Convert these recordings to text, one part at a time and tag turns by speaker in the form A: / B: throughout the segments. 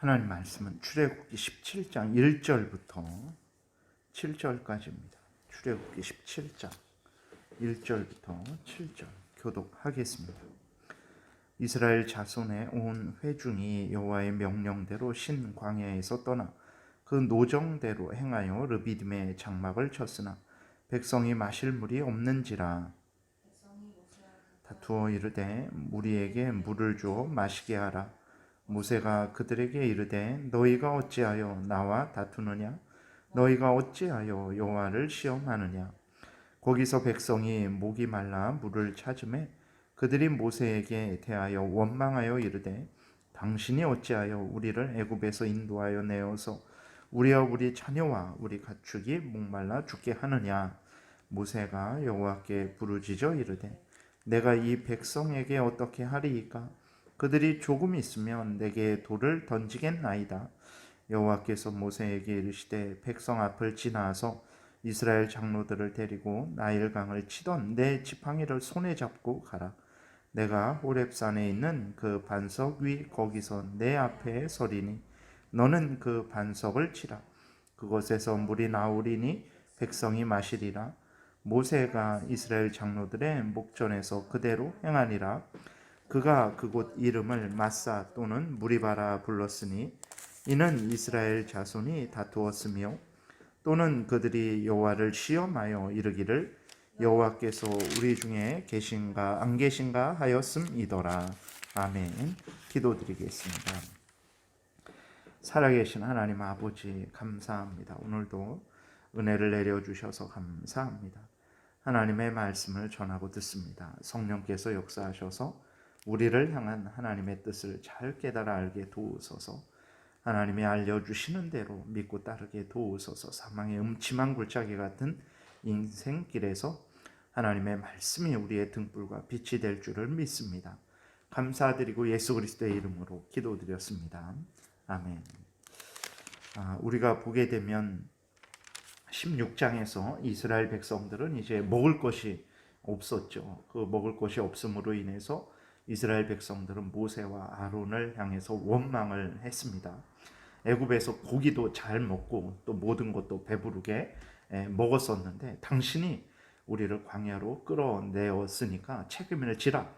A: 하나님 말씀은 출애굽기 17장 1절부터 7절까지입니다. 출애굽기 17장 1절부터 7절 교독하겠습니다. 이스라엘 자손의 온 회중이 여호와의 명령대로 신 광야에서 떠나 그 노정대로 행하여 르비딤의 장막을 쳤으나 백성이 마실 물이 없는지라 다투어 이르되 무리에게 물을 주어 마시게 하라. 모세가 그들에게 이르되 너희가 어찌하여 나와 다투느냐? 너희가 어찌하여 여호와를 시험하느냐? 거기서 백성이 목이 말라 물을 찾으매 그들이 모세에게 대하여 원망하여 이르되 당신이 어찌하여 우리를 애굽에서 인도하여 내어서 우리와 우리 자녀와 우리 가축이 목말라 죽게 하느냐? 모세가 여호와께 부르짖어 이르되 내가 이 백성에게 어떻게 하리이까? 그들이 조금 있으면 내게 돌을 던지겠나이다. 여호와께서 모세에게 이르시되 백성 앞을 지나서 이스라엘 장로들을 데리고 나일강을 치던 내 지팡이를 손에 잡고 가라. 내가 호렙산에 있는 그 반석 위 거기서 내 앞에 서리니 너는 그 반석을 치라. 그곳에서 물이 나오리니 백성이 마시리라. 모세가 이스라엘 장로들의 목전에서 그대로 행하니라. 그가 그곳 이름을 마사 또는 무리바라 불렀으니 이는 이스라엘 자손이 다투었으며 또는 그들이 여호와를 시험하여 이르기를 여호와께서 우리 중에 계신가 안 계신가 하였음이더라. 아멘. 기도드리겠습니다. 살아계신 하나님 아버지 감사합니다. 오늘도 은혜를 내려주셔서 감사합니다. 하나님의 말씀을 전하고 듣습니다. 성령께서 역사하셔서 우리를 향한 하나님의 뜻을 잘 깨달아 알게 도우소서. 하나님이 알려주시는 대로 믿고 따르게 도우소서. 사망의 음침한 굴착기 같은 인생길에서 하나님의 말씀이 우리의 등불과 빛이 될 줄을 믿습니다. 감사드리고 예수 그리스도의 이름으로 기도드렸습니다. 아멘. 우리가 보게 되면 16장에서 이스라엘 백성들은 이제 먹을 것이 없었죠. 그 먹을 것이 없음으로 인해서 이스라엘 백성들은 모세와 아론을 향해서 원망을 했습니다. 애굽에서 고기도 잘 먹고 또 모든 것도 배부르게 먹었었는데 당신이 우리를 광야로 끌어내었으니까 책임을 지라.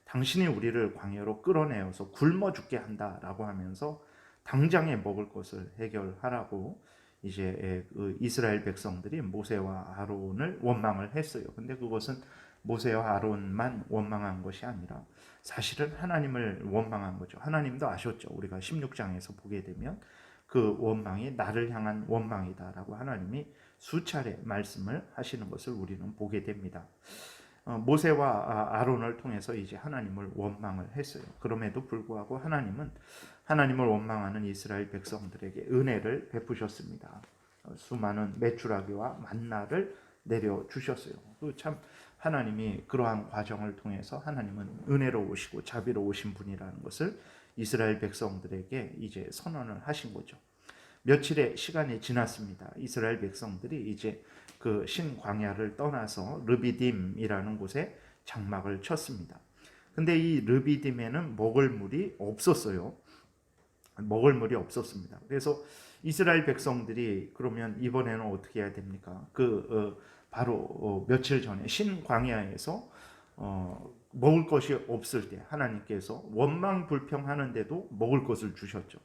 A: 당신이 우리를 광야로 끌어내어서 굶어 죽게 한다라고 하면서 당장에 먹을 것을 해결하라고 이제 이스라엘 백성들이 모세와 아론을 원망을 했어요. 근데 그것은 모세와 아론만 원망한 것이 아니라 사실은 하나님을 원망한 거죠. 하나님도 아셨죠. 우리가 16장에서 보게 되면 그 원망이 나를 향한 원망이다라고 하나님이 수차례 말씀을 하시는 것을 우리는 보게 됩니다. 모세와 아론을 통해서 이제 하나님을 원망을 했어요. 그럼에도 불구하고 하나님은 하나님을 원망하는 이스라엘 백성들에게 은혜를 베푸셨습니다. 수많은 메추라기와 만나를 내려주셨어요. 참 하나님이 그러한 과정을 통해서 하나님은 은혜로우시고 자비로우신 분이라는 것을 이스라엘 백성들에게 이제 선언을 하신 거죠. 며칠의 시간이 지났습니다. 이스라엘 백성들이 이제 그 신광야를 떠나서 르비딤이라는 곳에 장막을 쳤습니다. 근데 이 르비딤에는 먹을 물이 없었어요. 먹을 물이 없었습니다. 그래서 이스라엘 백성들이 그러면 이번에는 어떻게 해야 됩니까? 바로 며칠 전에 신광야에서 먹을 것이 없을 때 하나님께서 원망불평하는데도 먹을 것을 주셨죠.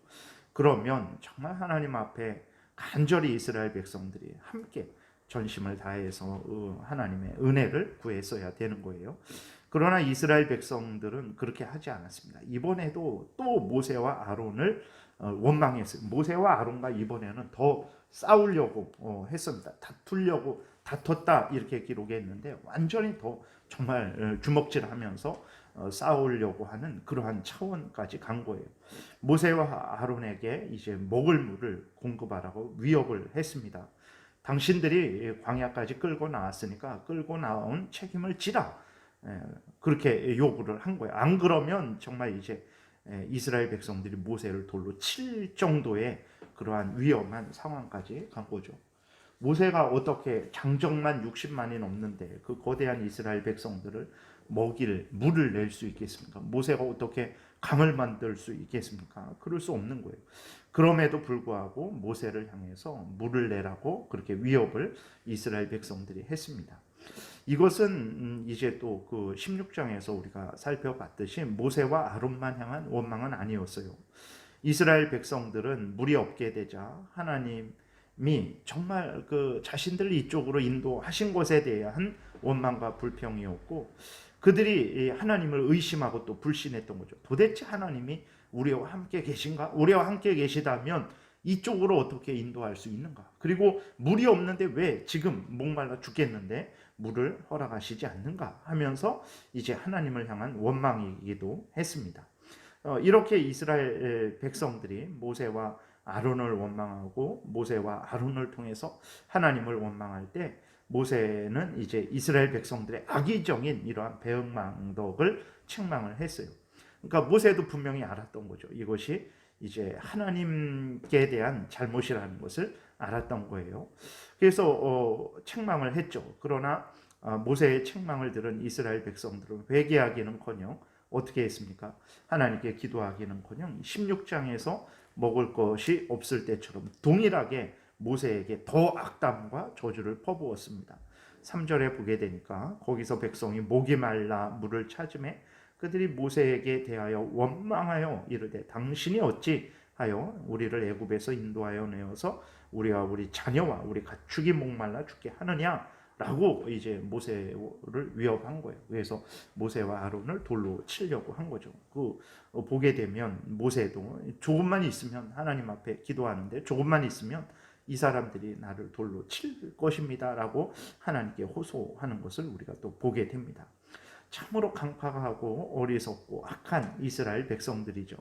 A: 그러면 정말 하나님 앞에 간절히 이스라엘 백성들이 함께 전심을 다해서 하나님의 은혜를 구했어야 되는 거예요. 그러나 이스라엘 백성들은 그렇게 하지 않았습니다. 이번에도 또 모세와 아론을 원망했어요. 모세와 아론과 이번에는 더 싸우려고 했습니다. 다투려고 다퉜다 이렇게 기록했는데 완전히 더 정말 주먹질하면서 싸우려고 하는 그러한 차원까지 간 거예요. 모세와 아론에게 이제 먹을 물을 공급하라고 위협을 했습니다. 당신들이 광야까지 끌고 나왔으니까 끌고 나온 책임을 지라. 그렇게 요구를 한 거예요. 안 그러면 정말 이제 이스라엘 백성들이 모세를 돌로 칠 정도의 그러한 위험한 상황까지 간 거죠. 모세가 어떻게 장정만 60만이 넘는데 그 거대한 이스라엘 백성들을 먹일 물을 낼 수 있겠습니까? 모세가 어떻게 강을 만들 수 있겠습니까? 그럴 수 없는 거예요. 그럼에도 불구하고 모세를 향해서 물을 내라고 그렇게 위협을 이스라엘 백성들이 했습니다. 이것은 이제 또 그 16장에서 우리가 살펴봤듯이 모세와 아론만 향한 원망은 아니었어요. 이스라엘 백성들은 물이 없게 되자 하나님이 정말 그 자신들을 이쪽으로 인도하신 것에 대한 원망과 불평이었고, 그들이 하나님을 의심하고 또 불신했던 거죠. 도대체 하나님이 우리와 함께 계신가? 우리와 함께 계시다면 이쪽으로 어떻게 인도할 수 있는가? 그리고 물이 없는데 왜 지금 목말라 죽겠는데 물을 허락하시지 않는가? 하면서 이제 하나님을 향한 원망이기도 했습니다. 이렇게 이스라엘 백성들이 모세와 아론을 원망하고 모세와 아론을 통해서 하나님을 원망할 때, 모세는 이제 이스라엘 백성들의 악의적인 이러한 배은망덕을 책망을 했어요. 그러니까 모세도 분명히 알았던 거죠. 이것이 이제 하나님께 대한 잘못이라는 것을 알았던 거예요. 그래서 책망을 했죠. 그러나 모세의 책망을 들은 이스라엘 백성들은 회개하기는커녕 어떻게 했습니까? 하나님께 기도하기는커녕 16장에서 먹을 것이 없을 때처럼 동일하게 모세에게 더 악담과 저주를 퍼부었습니다. 3절에 보게 되니까 거기서 백성이 목이 말라 물을 찾음에 그들이 모세에게 대하여 원망하여 이르되 당신이 어찌 하여 우리를 애굽에서 인도하여 내어서 우리와 우리 자녀와 우리 가축이 목말라 죽게 하느냐 라고 이제 모세를 위협한 거예요. 그래서 모세와 아론을 돌로 치려고 한 거죠. 보게 되면 모세도 조금만 있으면 하나님 앞에 기도하는데 조금만 있으면 이 사람들이 나를 돌로 칠 것입니다 라고 하나님께 호소하는 것을 우리가 또 보게 됩니다. 참으로 강팍하고 어리석고 악한 이스라엘 백성들이죠.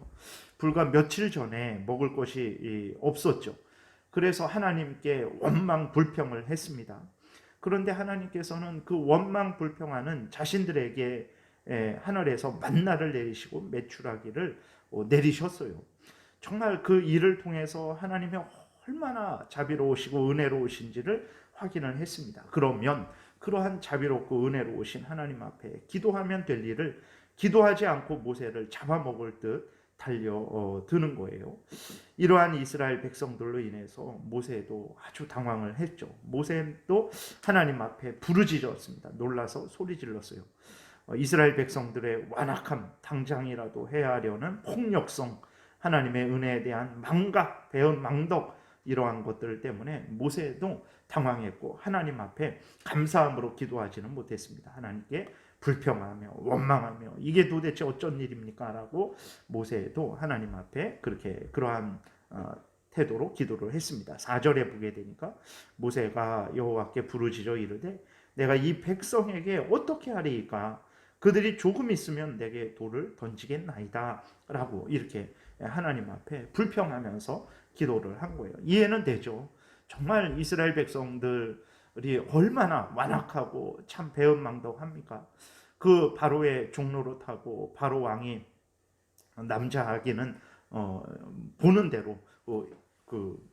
A: 불과 며칠 전에 먹을 것이 없었죠. 그래서 하나님께 원망 불평을 했습니다. 그런데 하나님께서는 그 원망 불평하는 자신들에게 하늘에서 만나를 내리시고 메추라기를 내리셨어요. 정말 그 일을 통해서 하나님이 얼마나 자비로우시고 은혜로우신지를 확인을 했습니다. 그러면 그러한 자비롭고 은혜로우신 하나님 앞에 기도하면 될 일을 기도하지 않고 모세를 잡아먹을 듯 달려드는 거예요. 이러한 이스라엘 백성들로 인해서 모세도 아주 당황을 했죠. 모세도 하나님 앞에 부르짖었습니다. 놀라서 소리 질렀어요. 이스라엘 백성들의 완악함, 당장이라도 해하려는 폭력성, 하나님의 은혜에 대한 망각, 배은망덕, 이러한 것들 때문에 모세도 당황했고 하나님 앞에 감사함으로 기도하지는 못했습니다. 하나님께 불평하며 원망하며 이게 도대체 어쩐 일입니까? 라고 모세도 하나님 앞에 그러한 태도로 기도를 했습니다. 4절에 보게 되니까 모세가 여호와께 부르짖어 이르되 내가 이 백성에게 어떻게 하리이까? 그들이 조금 있으면 내게 돌을 던지겠나이다 라고 이렇게 하나님 앞에 불평하면서 기도를 한 거예요. 이해는 되죠. 정말 이스라엘 백성들이 얼마나 완악하고 참 배은망덕합니까? 그 바로의 종로로 타고 바로 왕이 남자 아기는 보는 대로 그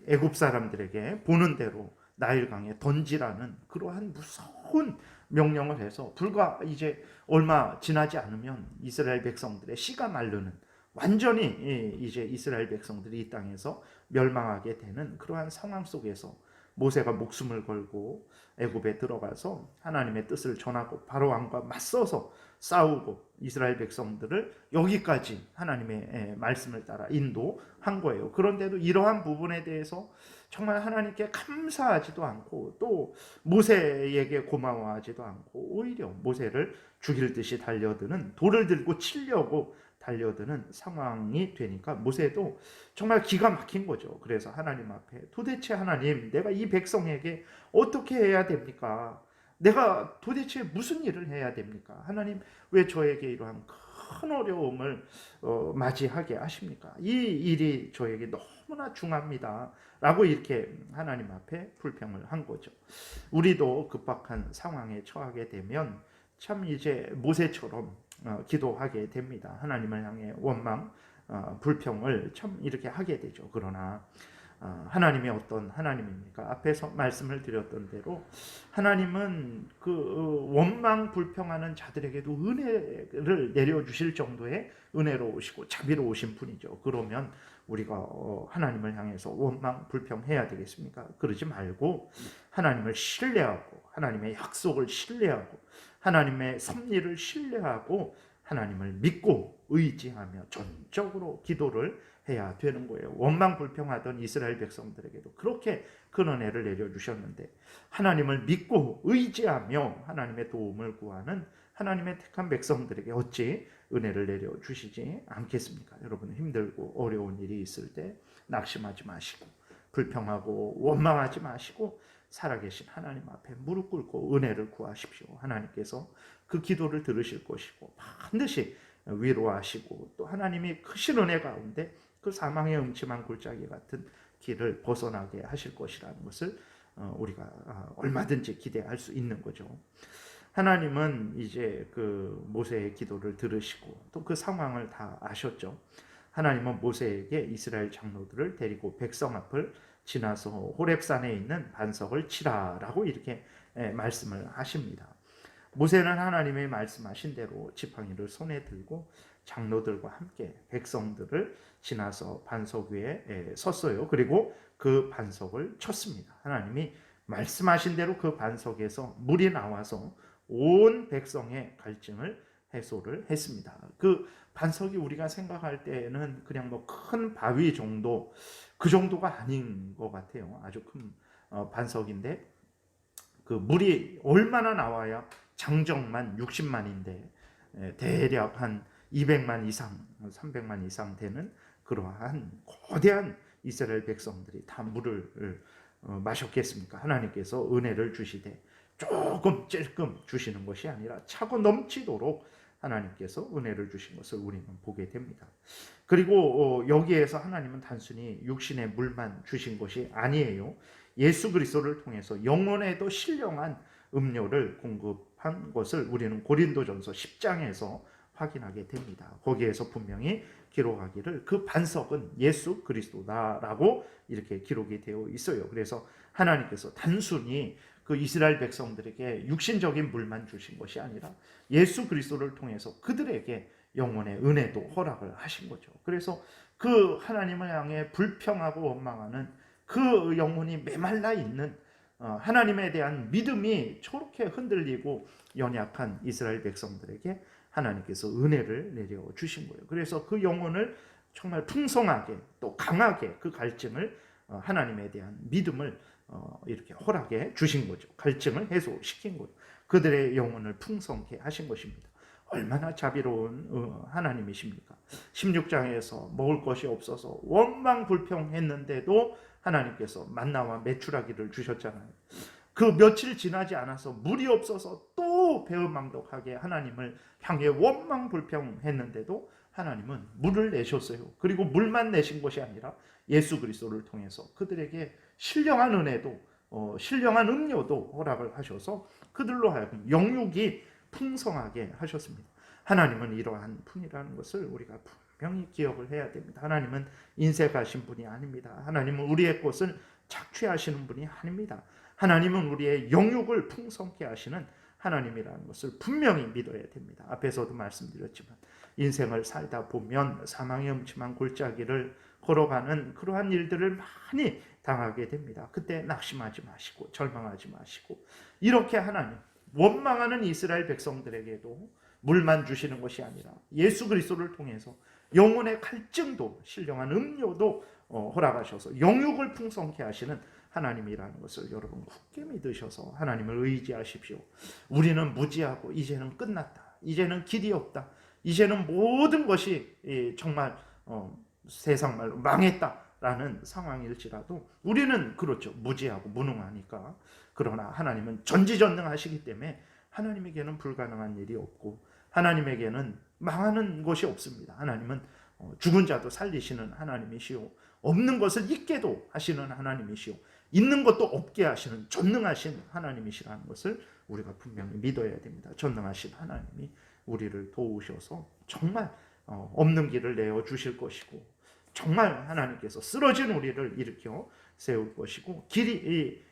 A: 애굽 사람들에게 보는 대로 나일강에 던지라는 그러한 무서운 명령을 해서 불과 이제 얼마 지나지 않으면 이스라엘 백성들의 씨가 마르는 완전히 이제 이스라엘 백성들이 이 땅에서 멸망하게 되는 그러한 상황 속에서 모세가 목숨을 걸고 애굽에 들어가서 하나님의 뜻을 전하고 바로 왕과 맞서서 싸우고 이스라엘 백성들을 여기까지 하나님의 말씀을 따라 인도한 거예요. 그런데도 이러한 부분에 대해서 정말 하나님께 감사하지도 않고 또 모세에게 고마워하지도 않고 오히려 모세를 죽일 듯이 달려드는 돌을 들고 치려고 달려드는 상황이 되니까 모세도 정말 기가 막힌 거죠. 그래서 하나님 앞에 도대체 하나님 내가 이 백성에게 어떻게 해야 됩니까? 내가 도대체 무슨 일을 해야 됩니까? 하나님 왜 저에게 이러한 큰 어려움을 맞이하게 하십니까? 이 일이 저에게 너무나 중합니다 라고 이렇게 하나님 앞에 불평을 한 거죠. 우리도 급박한 상황에 처하게 되면 참 이제 모세처럼 기도하게 됩니다. 하나님을 향해 원망, 불평을 참 이렇게 하게 되죠. 그러나 하나님이 어떤 하나님입니까? 앞에서 말씀을 드렸던 대로 하나님은 그 원망 불평하는 자들에게도 은혜를 내려주실 정도의 은혜로우시고 자비로우신 분이죠. 그러면 우리가 하나님을 향해서 원망 불평해야 되겠습니까? 그러지 말고 하나님을 신뢰하고 하나님의 약속을 신뢰하고 하나님의 섭리를 신뢰하고 하나님을 믿고 의지하며 전적으로 기도를 해야 되는 거예요. 원망 불평하던 이스라엘 백성들에게도 그렇게 큰 은혜를 내려주셨는데 하나님을 믿고 의지하며 하나님의 도움을 구하는 하나님의 택한 백성들에게 어찌 은혜를 내려주시지 않겠습니까? 여러분, 힘들고 어려운 일이 있을 때 낙심하지 마시고 불평하고 원망하지 마시고 살아계신 하나님 앞에 무릎 꿇고 은혜를 구하십시오. 하나님께서 그 기도를 들으실 것이고 반드시 위로하시고 또 하나님이 크신 은혜 가운데 그 사망의 음침한 골짜기 같은 길을 벗어나게 하실 것이라는 것을 우리가 얼마든지 기대할 수 있는 거죠. 하나님은 이제 그 모세의 기도를 들으시고 또 그 상황을 다 아셨죠. 하나님은 모세에게 이스라엘 장로들을 데리고 백성 앞을 지나서 호렙산에 있는 반석을 치라라고 이렇게 말씀을 하십니다. 모세는 하나님의 말씀하신 대로 지팡이를 손에 들고 장로들과 함께 백성들을 지나서 반석 위에 섰어요. 그리고 그 반석을 쳤습니다. 하나님이 말씀하신 대로 그 반석에서 물이 나와서 온 백성의 갈증을 해소를 했습니다. 그 반석이 우리가 생각할 때는 그냥 뭐 큰 바위 정도, 그 정도가 아닌 것 같아요. 아주 큰 반석인데 그 물이 얼마나 나와야 장정만 60만인데 대략 한 200만 이상, 300만 이상 되는 그러한 거대한 이스라엘 백성들이 다 물을 마셨겠습니까? 하나님께서 은혜를 주시되 조금 찔끔 주시는 것이 아니라 차고 넘치도록 하나님께서 은혜를 주신 것을 우리는 보게 됩니다. 그리고 여기에서 하나님은 단순히 육신의 물만 주신 것이 아니에요. 예수 그리스도를 통해서 영혼에도 신령한 음료를 공급한 것을 우리는 고린도전서 10장에서 확인하게 됩니다. 거기에서 분명히 기록하기를 그 반석은 예수 그리스도다라고 이렇게 기록이 되어 있어요. 그래서 하나님께서 단순히 그 이스라엘 백성들에게 육신적인 물만 주신 것이 아니라 예수 그리스도를 통해서 그들에게 영혼의 은혜도 허락을 하신 거죠. 그래서 그 하나님을 향해 불평하고 원망하는 그 영혼이 메말라 있는 하나님에 대한 믿음이 저렇게 흔들리고 연약한 이스라엘 백성들에게 하나님께서 은혜를 내려 주신 거예요. 그래서 그 영혼을 정말 풍성하게 또 강하게 그 갈증을 하나님에 대한 믿음을 이렇게 허락해 주신 거죠. 갈증을 해소시킨 거죠. 그들의 영혼을 풍성케 하신 것입니다. 얼마나 자비로운 하나님이십니까? 16장에서 먹을 것이 없어서 원망 불평했는데도 하나님께서 만나와 메추라기를 주셨잖아요. 그 며칠 지나지 않아서 물이 없어서 또 배은망덕하게 하나님을 향해 원망 불평했는데도 하나님은 물을 내셨어요. 그리고 물만 내신 것이 아니라 예수 그리스도를 통해서 그들에게 신령한 은혜도 신령한 음료도 허락을 하셔서 그들로 하여금 영육이 풍성하게 하셨습니다. 하나님은 이러한 분이라는 것을 우리가 분명히 기억을 해야 됩니다. 하나님은 인색하신 분이 아닙니다. 하나님은 우리의 것을 착취하시는 분이 아닙니다. 하나님은 우리의 영육을 풍성케 하시는 하나님이라는 것을 분명히 믿어야 됩니다. 앞에서도 말씀드렸지만 인생을 살다 보면 사망의 음침한 골짜기를 걸어가는 그러한 일들을 많이 당하게 됩니다. 그때 낙심하지 마시고 절망하지 마시고 이렇게 하나님 원망하는 이스라엘 백성들에게도 물만 주시는 것이 아니라 예수 그리스도를 통해서 영혼의 갈증도 신령한 음료도 허락하셔서 영육을 풍성케 하시는 하나님이라는 것을 여러분 굳게 믿으셔서 하나님을 의지하십시오. 우리는 무지하고 이제는 끝났다. 이제는 길이 없다. 이제는 모든 것이 정말 세상 말로 망했다라는 상황일지라도 우리는 그렇죠. 무지하고 무능하니까. 그러나 하나님은 전지전능하시기 때문에 하나님에게는 불가능한 일이 없고 하나님에게는 망하는 것이 없습니다. 하나님은 죽은 자도 살리시는 하나님이시오. 없는 것을 있게도 하시는 하나님이시오. 있는 것도 없게 하시는 전능하신 하나님이시라는 것을 우리가 분명히 믿어야 됩니다. 전능하신 하나님이 우리를 도우셔서 정말 없는 길을 내어 주실 것이고 정말 하나님께서 쓰러진 우리를 일으켜 세울 것이고 길이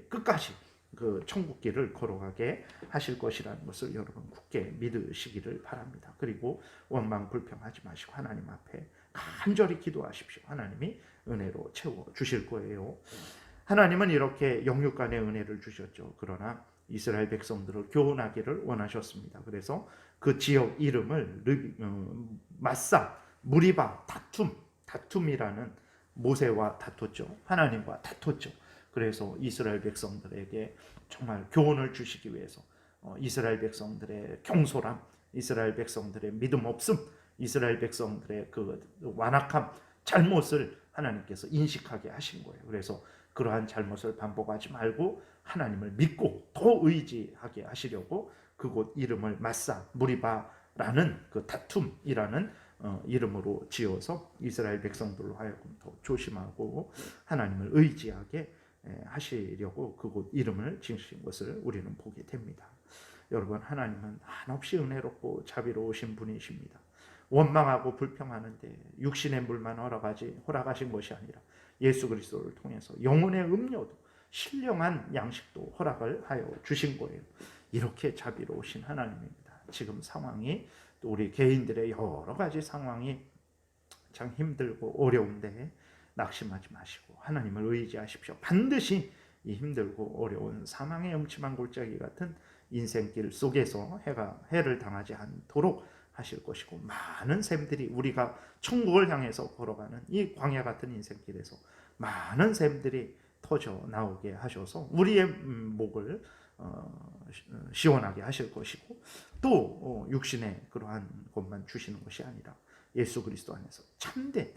A: 끝까지 그 천국 길을 걸어가게 하실 것이라는 것을 여러분 굳게 믿으시기를 바랍니다. 그리고 원망 불평하지 마시고 하나님 앞에 간절히 기도하십시오. 하나님이 은혜로 채워 주실 거예요. 하나님은 이렇게 영육 간의 은혜를 주셨죠. 그러나 이스라엘 백성들을 교훈하기를 원하셨습니다. 그래서 그 지역 이름을 마사, 무리바, 다툼이라는 모세와 다퉜죠. 하나님과 다퉜죠. 그래서 이스라엘 백성들에게 정말 교훈을 주시기 위해서 이스라엘 백성들의 경솔함, 이스라엘 백성들의 믿음 없음, 이스라엘 백성들의 그 완악함, 잘못을 하나님께서 인식하게 하신 거예요. 그래서 그러한 잘못을 반복하지 말고 하나님을 믿고 더 의지하게 하시려고 그곳 이름을 마사, 무리바라는 그 다툼이라는 이름으로 지어서 이스라엘 백성들로 하여금 더 조심하고 하나님을 의지하게 하시려고 그곳 이름을 지으신 것을 우리는 보게 됩니다. 여러분, 하나님은 한없이 은혜롭고 자비로우신 분이십니다. 원망하고 불평하는데 육신의 물만 허락하신 것이 아니라 예수 그리스도를 통해서 영혼의 음료도 신령한 양식도 허락을 하여 주신 거예요. 이렇게 자비로우신 하나님입니다. 지금 상황이 또 우리 개인들의 여러 가지 상황이 참 힘들고 어려운데 낙심하지 마시고 하나님을 의지하십시오. 반드시 이 힘들고 어려운 사망의 음침한 골짜기 같은 인생길 속에서 해를 당하지 않도록 하실 것이고 많은 샘들이 우리가 천국을 향해서 걸어가는 이 광야 같은 인생길에서 많은 샘들이 터져 나오게 하셔서 우리의 목을 시원하게 하실 것이고 또 육신의 그러한 것만 주시는 것이 아니라 예수 그리스도 안에서 참된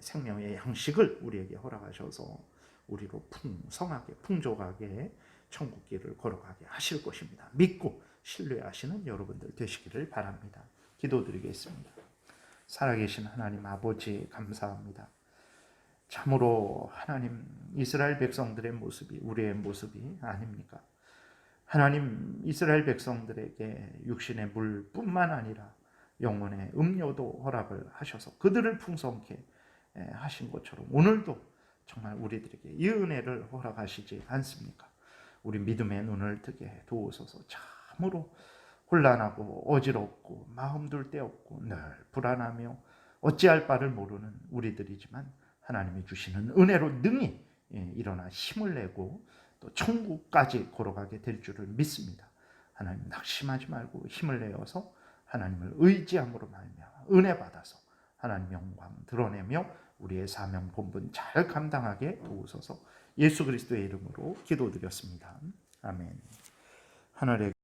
A: 생명의 양식을 우리에게 허락하셔서 우리로 풍성하게 풍족하게 천국길을 걸어가게 하실 것입니다. 믿고 신뢰하시는 여러분들 되시기를 바랍니다. 기도드리겠습니다. 살아계신 하나님 아버지 감사합니다. 참으로 하나님 이스라엘 백성들의 모습이 우리의 모습이 아닙니까? 하나님 이스라엘 백성들에게 육신의 물뿐만 아니라 영혼의 음료도 허락을 하셔서 그들을 풍성케 하신 것처럼 오늘도 정말 우리들에게 이 은혜를 허락하시지 않습니까? 우리 믿음의 눈을 뜨게 도우소서. 참으로 혼란하고 어지럽고 마음 둘 데 없고 늘 불안하며 어찌할 바를 모르는 우리들이지만 하나님이 주시는 은혜로 능히 일어나 힘을 내고 또 천국까지 걸어가게 될 줄을 믿습니다. 하나님 낙심하지 말고 힘을 내어서 하나님을 의지함으로 말미암아 은혜 받아서 하나님 영광 드러내며 우리의 사명 본분 잘 감당하게 도우소서. 예수 그리스도의 이름으로 기도드렸습니다. 아멘. 하늘의